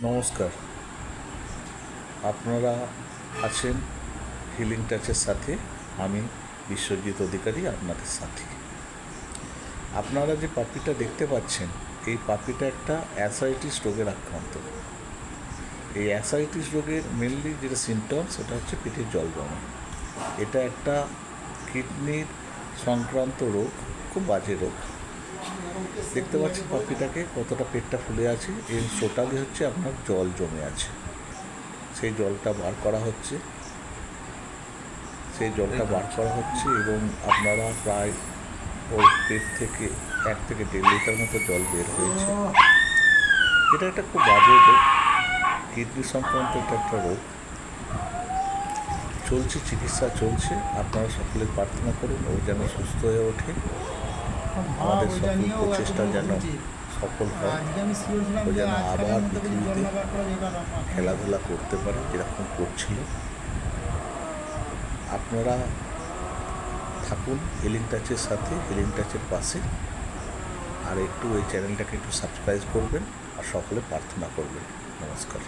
নমস্কার। আপনারা আছেন হিলিং টাচের সাথে। আমি বিশ্বজিৎ অধিকারী, আপনাদের সাথী। আপনারা যে পাপিটা দেখতে পাচ্ছেন, এই পাপিটা একটা অ্যাসাইটিস রোগের আক্রান্ত। এই অ্যাসাইটিস রোগের মেনলি যেটা সিমটমস, সেটা হচ্ছে পেটে জল জমা। এটা একটা কিডনির সংক্রান্ত রোগ, খুব বাজে রোগ। দেখতে পাচ্ছেন পাপিটাকে কতটা পেটটা ফুলে আছে। এর টোটালি হচ্ছে আপনার জল জমে আছে। সেই জলটা বার করা হচ্ছে এবং আপনারা প্রায় ওর পেট থেকে 1 থেকে 1.5 লিটার মতো জল বের হয়েছে। এটা একটা খুব বাজে রোগ, কিডনি সংক্রান্ত এটা একটা রোগ। চিকিৎসা চলছে। আপনারা সকলে প্রার্থনা করুন ও যেন সুস্থ হয়ে ওঠে, আমাদের সকল প্রচেষ্টা যেন সফল হয়, ও যেন আবার পৃথিবীতে খেলাধুলা করতে পারে যেরকম করছিল। আপনারা থাকুন হিলিং টাচের সাথে, হিলিং টাচের পাশে। আর একটু এই চ্যানেলটাকে একটু সাবস্ক্রাইব করবেন আর সকলে প্রার্থনা করবেন। নমস্কার।